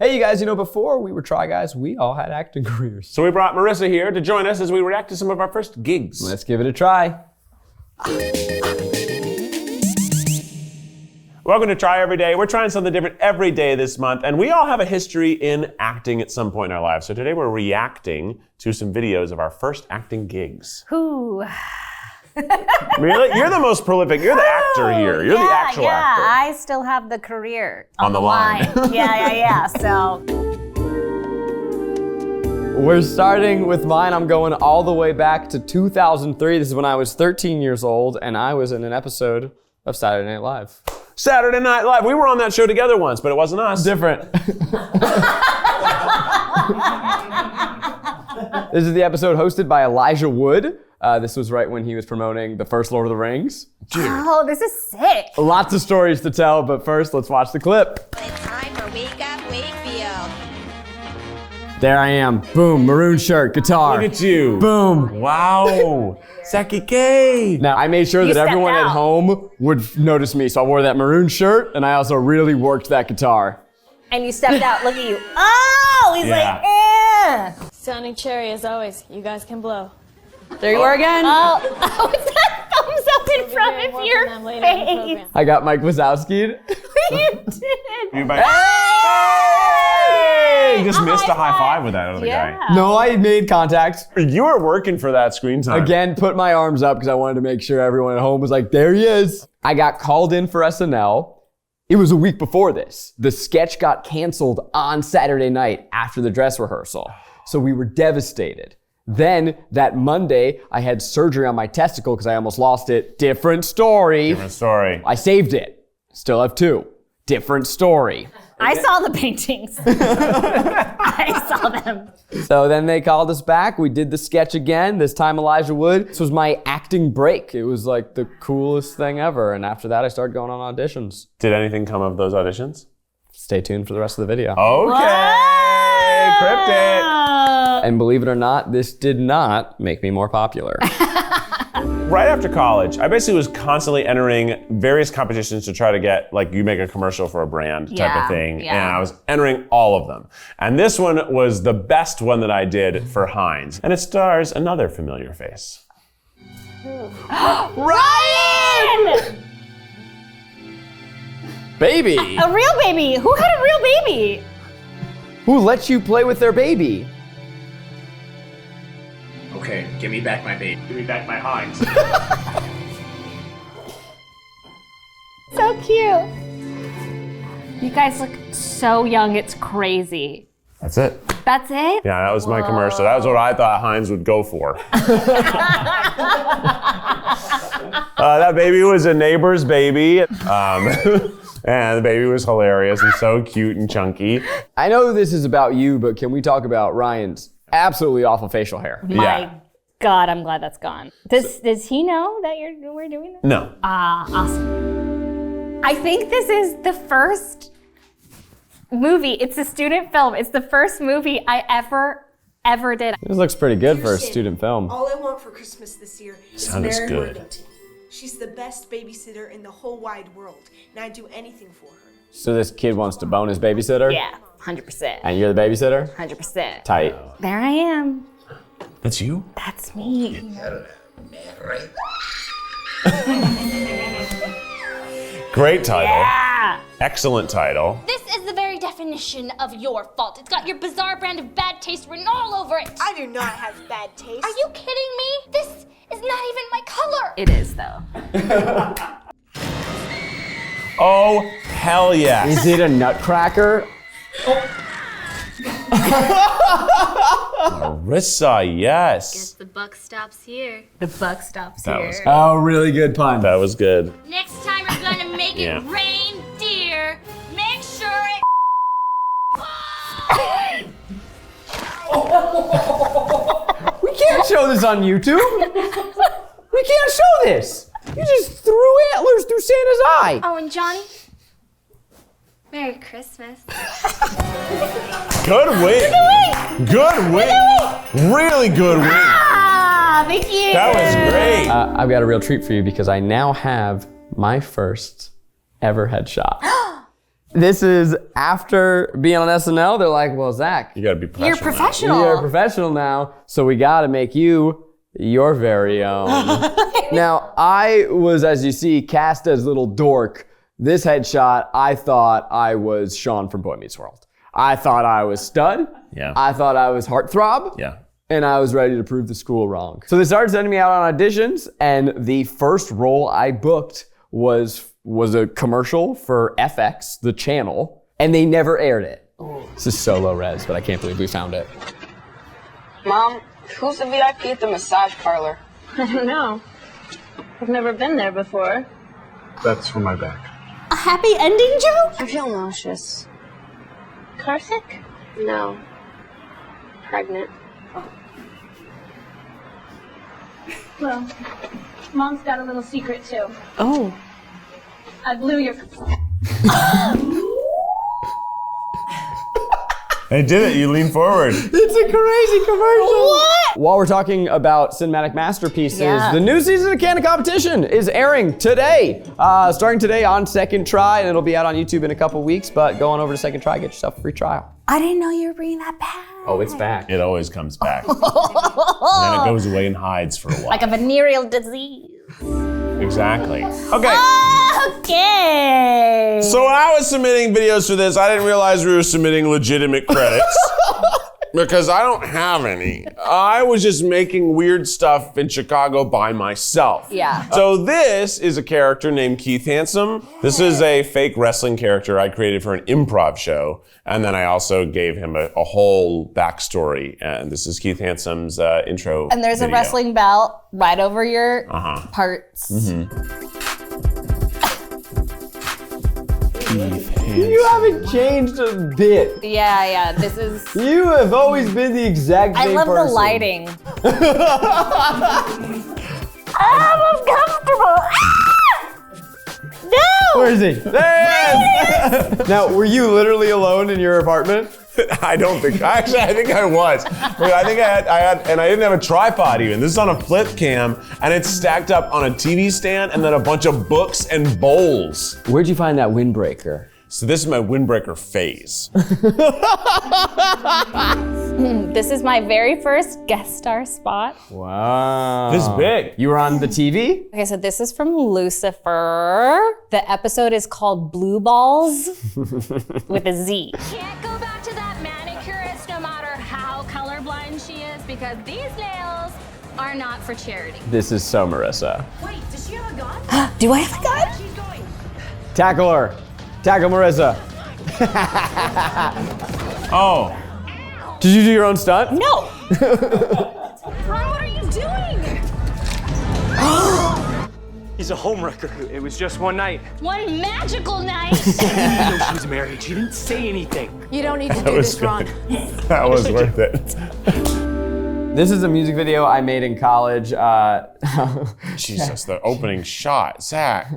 Hey, you guys, before we were Try Guys, we all had acting careers. So we brought Marissa here to join us as we react to some of our first gigs. Let's give it a try. Welcome to Try Every Day. We're trying something different every day this month, and we all have a history in acting at some point in our lives. So today we're reacting to some videos of our first acting gigs. Who? Really? You're the most prolific. You're the actor here. You're the actual actor. I still have the career on the line. Yeah. So. We're starting with mine. I'm going all the way back to 2003. This is when I was 13 years old, and I was in an episode of Saturday Night Live. Saturday Night Live. We were on that show together once, but it wasn't us. Different. This is the episode hosted by Elijah Wood. This was right when he was promoting the first Lord of the Rings. Dude. Oh, this is sick. Lots of stories to tell, but first, let's watch the clip. It's time for Wake Up Wakefield. There I am. Boom, maroon shirt, guitar. Look at you. Boom. Wow. Saki K. Now, I made sure that everyone at home would notice me, so I wore that maroon shirt, and I also really worked that guitar. And you stepped out, look at you. Oh, he's like, eh. Sounding cherry as always. You guys can blow. There you are again. Oh, it's that thumbs up in front of your face. I got Mike Wazowski'd. You did. You just missed a high five with that other guy. No, I made contact. You were working for that screen time. Again, put my arms up because I wanted to make sure everyone at home was like, there he is. I got called in for SNL. It was a week before this. The sketch got canceled on Saturday night after the dress rehearsal. So we were devastated. Then that Monday, I had surgery on my testicle because I almost lost it. Different story. Different story. I saved it. Still have 2. Different story. I saw the paintings. I saw them. So then they called us back. We did the sketch again. This time Elijah Wood. This was my acting break. It was like the coolest thing ever. And after that, I started going on auditions. Did anything come of those auditions? Stay tuned for the rest of the video. Okay. Cryptic. And believe it or not, this did not make me more popular. Right after college, I basically was constantly entering various competitions to try to get, like, you make a commercial for a brand type of thing. Yeah. And I was entering all of them. And this one was the best one that I did for Heinz. And it stars another familiar face. Ryan! Baby! A real baby. Who had a real baby? Who lets you play with their baby? Okay, give me back my baby. Give me back my Heinz. So cute. You guys look so young, it's crazy. That's it. That's it? Yeah, that was my commercial. That was what I thought Heinz would go for. That baby was a neighbor's baby. And the baby was hilarious and so cute and chunky. I know this is about you, but can we talk about Ryan's absolutely awful facial hair? My God, I'm glad that's gone. Does he know that we're doing this? No. Awesome. I think this is the first movie. It's a student film. It's the first movie I ever did. This looks pretty good for a student film. All I want for Christmas this year is Sounds Mary good. Worthington. She's the best babysitter in the whole wide world, and I'd do anything for her. So this kid wants to bone his babysitter? Yeah, 100%. And you're the babysitter? 100%. Tight. There I am. That's you? That's me. Great title. Yeah. Excellent title. This is the very definition of your fault. It's got your bizarre brand of bad taste written all over it. I do not have bad taste. Are you kidding me? This is not even my color. It is, though. Oh, hell yes. Is it a nutcracker? Marissa, yes. The buck stops here. The buck stops That here. was- Oh, really good pun. That was good. Next time you're gonna make Yeah. it rain, dear, make sure it. We can't show this on YouTube. We can't show this. You just threw antlers through Santa's eye. Oh, and Johnny, Merry Christmas. Good wing. Good wing. Really good wing. Ah, thank you. That was great. I've got a real treat for you because I now have my first ever headshot. This is after being on SNL. They're like, well, Zach, You gotta be professional. You're professional. you're a professional now, so we gotta make you your very own. Now, I was, as you see, cast as little dork. This headshot, I thought I was Sean from Boy Meets World. I thought I was Stud. Yeah. I thought I was Heartthrob. Yeah. And I was ready to prove the school wrong. So they started sending me out on auditions, and the first role I booked was a commercial for FX, the channel, and they never aired it. This is so low res, but I can't believe we found it. Mom, who's the VIP at the massage parlor? I don't know. I've never been there before. That's for my back. A happy ending joke? I feel nauseous. Car sick? No. Pregnant. Well, Mom's got a little secret too. Oh. I blew your... I did it. You lean forward. It's a crazy commercial. What? While we're talking about cinematic masterpieces, the new season of Canada Competition is airing today. Starting today on Second Try, and it'll be out on YouTube in a couple weeks, but go on over to Second Try, get yourself a free trial. I didn't know you were bringing that back. Oh, it's back. It always comes back. And then it goes away and hides for a while. Like a venereal disease. Exactly. Okay. Okay. So when I was submitting videos for this, I didn't realize we were submitting legitimate credits. Because I don't have any. I was just making weird stuff in Chicago by myself. Yeah. So this is a character named Keith Handsome. This is a fake wrestling character I created for an improv show. And then I also gave him a whole backstory. And this is Keith Handsome's intro And there's video. a wrestling belt right over your parts. You haven't changed a bit. Yeah, this is... You have always been the exact I same love person. the lighting. I'm uncomfortable. No! Where is he? There he is! Now, were you literally alone in your apartment? I don't think. Actually, I think I was. I think I had, and I didn't have a tripod even. This is on a flip cam, and it's stacked up on a TV stand, and then a bunch of books and bowls. Where'd you find that windbreaker? So this is my windbreaker phase. This is my very first guest star spot. Wow. This big. You were on the TV? Okay, so this is from Lucifer. The episode is called Blue Balls with a Z. Can't go back to that manicurist no matter how colorblind she is because these nails are not for charity. This is so Marissa. Wait, does she have a gun? Do I have a gun? She's going. Tackle her. Tackle Marissa. Oh. Did you do your own stunt? No. Ron, what are you doing? He's a homewrecker. It was just one night. One magical night. No, she was married. She didn't say anything. You don't need to do this, Ron. That was worth it. This is a music video I made in college. Jesus, the opening shot. Zach.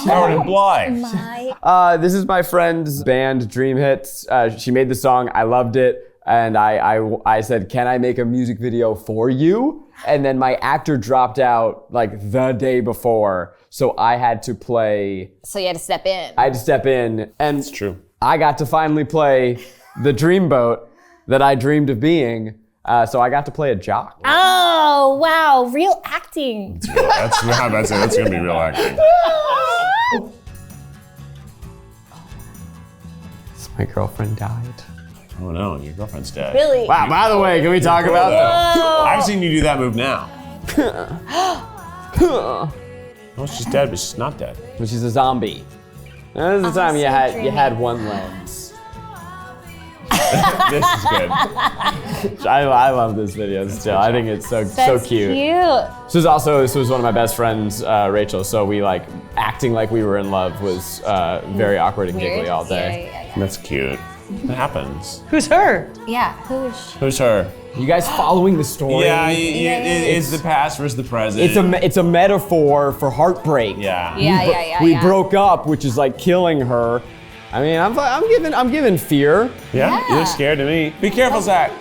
Covered in blood. This is my friend's band, Dream Hits. She made the song, I loved it. And I said, can I make a music video for you? And then my actor dropped out like the day before. So I had to play. So you had to step in. I had to step in. And It's true. I got to finally play the dreamboat that I dreamed of being. So I got to play a jock. Oh, wow, real acting. That's gonna be real acting. My girlfriend died. Oh no, your girlfriend's dead. Really? Wow, by the way, can we talk about that? I've seen you do that move now. Oh, she's dead, but she's not dead. But she's a zombie. This is the time you had one lens. This is good. I love this video still. I think it's so cute. This was one of my best friends, Rachel. So we like acting like we were in love was very awkward and giggly all day. Yeah. That's cute. It happens. Who's her? Yeah, who is she? Who's her? You guys following the story? Yeah, it's the past versus the present. It's a metaphor for heartbreak. Yeah. We broke up, which is like killing her. I mean, I'm giving fear. Yeah, you look scared to me. Be careful, Zach.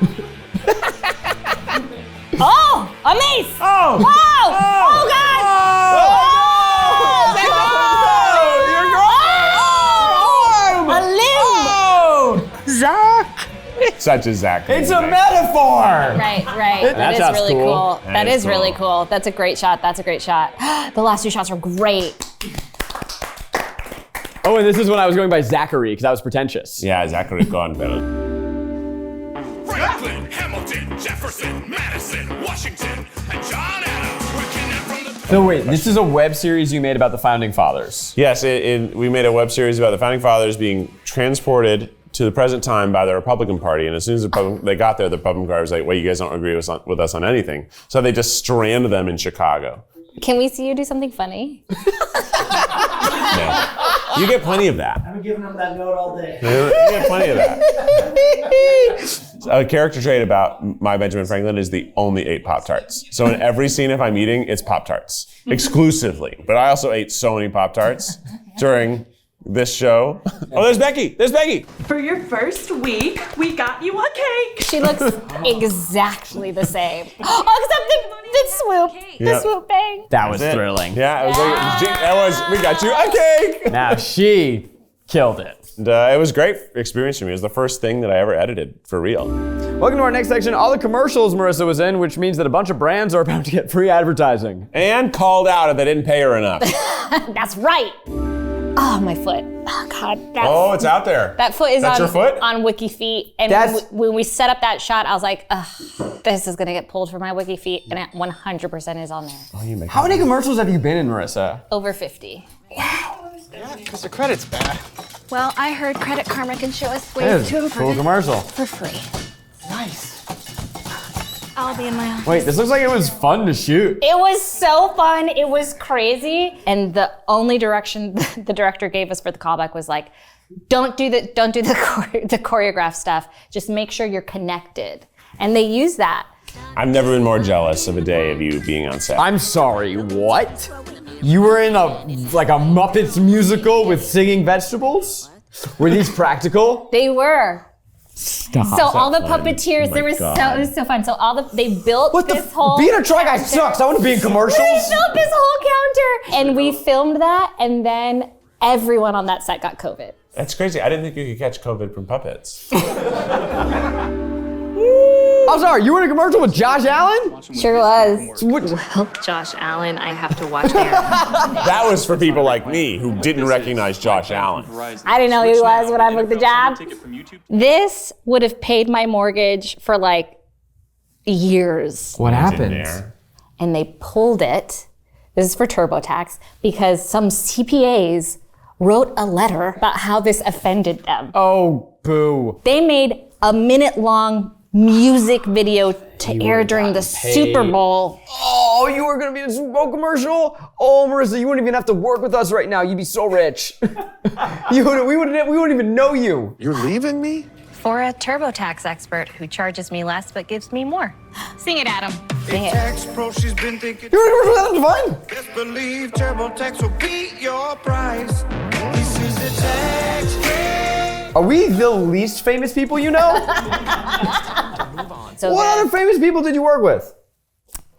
Oh, a mace! Oh! Whoa! Oh, God! Oh! A Such a Zachary. It's a metaphor! Right. That is sounds really cool. cool. That is really cool. That's a great shot. The last two shots were great. Oh, and this is when I was going by Zachary, because I was pretentious. Yeah, Zachary Kornfeld. Franklin, Hamilton, Jefferson, Madison, Washington, and John Adams were kidnapped from the... So wait, this is a web series you made about the Founding Fathers. Yes, we made a web series about the Founding Fathers being transported to the present time by the Republican Party, and as soon as they got there, the Republican Party was like, well, you guys don't agree with us on anything. So they just stranded them in Chicago. Can we see you do something funny? Yeah. You get plenty of that. I've been giving them that note all day. You get plenty of that. A character trait about my Benjamin Franklin is the only ate Pop-Tarts. So in every scene if I'm eating, it's Pop-Tarts. Exclusively. But I also ate so many Pop-Tarts during this show. Oh, there's Becky! For your first week, we got you a cake. She looks exactly the same. Except the swoop. The swoop bang. That was thrilling. Yeah, we got you a cake! Now she killed it. And it was a great experience for me. It was the first thing that I ever edited for real. Welcome to our next section, all the commercials Marissa was in, which means that a bunch of brands are about to get free advertising. And called out if they didn't pay her enough. That's right. Oh, my foot. Oh, God. Oh, it's out there. That foot is That's your foot? on WikiFeet. And when we set up that shot, I was like, this is going to get pulled from my WikiFeet. And it 100% is on there. Oh, How many commercials have you been in, Marissa? Over 50. Yeah, because the credit's bad. Well, I heard Credit Karma can show us That ways is to a improve cool commercial. for free. Nice. I'll be in my office. Wait, this looks like it was fun to shoot. It was so fun. It was crazy. And the only direction the director gave us for the callback was like, don't do the choreographed stuff. Just make sure you're connected. And they use that. I've never been more jealous of a day of you being on set. I'm sorry, what? You were in a Muppets musical with singing vegetables? Were these practical? They were. Stop. So all the puppeteers, it was so fun. So they built whole. Being a Try Guy sucks. I want to be in commercials. They built this whole counter, and we filmed that, and then everyone on that set got COVID. That's crazy. I didn't think you could catch COVID from puppets. I'm sorry, you were in a commercial with Josh Allen? Sure was. Well, Josh Allen, I have to watch there. That was for people like me who didn't recognize Josh Allen. I didn't know who he was when I booked the job. This would have paid my mortgage for like years. What happened? And they pulled it. This is for TurboTax because some CPAs wrote a letter about how this offended them. Oh, boo. They made a minute-long music video to air during the Super Bowl. Oh, you were gonna be in a Super Bowl commercial? Oh, Marissa, you wouldn't even have to work with us right now. You'd be so rich. We wouldn't even know you. You're leaving me? For a TurboTax expert who charges me less but gives me more. Sing it, Adam. Sing it. She's been thinking. You're in a commercial with Adam Devine? Best believe TurboTax will beat your price. This is the tax free. Are we the least famous people you know? So what other famous people did you work with?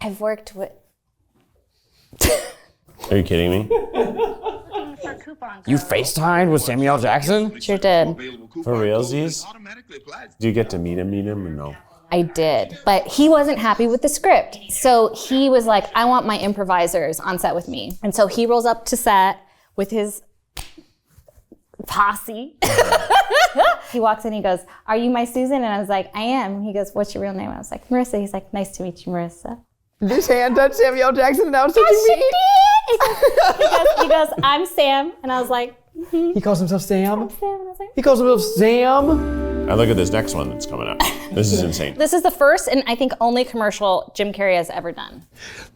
I've worked with. Are you kidding me? You FaceTimed with Samuel L. Jackson? Sure did. For realsies? Do you get to meet him or no? I did, but he wasn't happy with the script. So he was like, I want my improvisers on set with me. And so he rolls up to set with his posse. He walks in, he goes, are you my Susan? And I was like, I am. He goes, what's your real name? I was like, Marissa. He's like, nice to meet you, Marissa. This hand touched Samuel L. Jackson and now it's touching Yes, me? He goes, I'm Sam. And I was like, He calls himself Sam? Sam. And I was like, He calls himself Sam? I look at this next one that's coming up. This is insane. this is the first and I think only commercial Jim Carrey has ever done.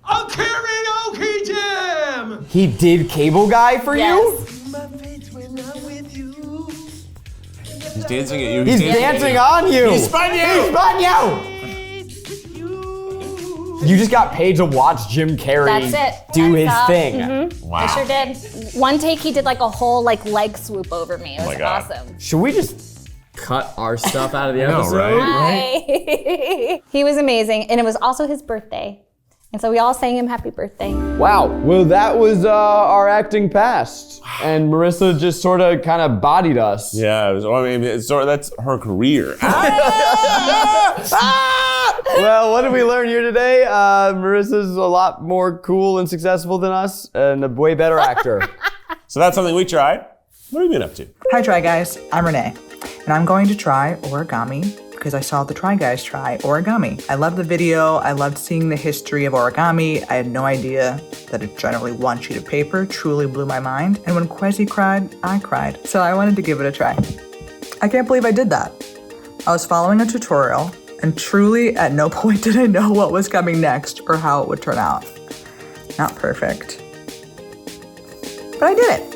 A karaoke jam! He did Cable Guy for you? He's dancing at you. He's dancing on you. He spun you. He spun you. You just got paid to watch Jim Carrey That's it. do his That's all. thing. Mm-hmm. Wow. I sure did. One take he did like a whole like leg swoop over me. It was my God. awesome. Should we just cut our stuff out of the I know, episode? right? Hi. He was amazing, and it was also his birthday. And so we all sang him happy birthday. Wow. Well, that was our acting past. And Marissa just sort of kind of bodied us. Yeah, that's her career. Well, what did we learn here today? Marissa's a lot more cool and successful than us and a way better actor. So that's something we tried. What have you been up to? Hi, Try Guys. I'm Renee, and I'm going to try origami because I saw the Try Guys try origami. I loved the video. I loved seeing the history of origami. I had no idea that it's generally one sheet of paper. Truly blew my mind. And when Kwesi cried, I cried. So I wanted to give it a try. I can't believe I did that. I was following a tutorial, and truly at no point did I know what was coming next or how it would turn out. Not perfect. But I did it.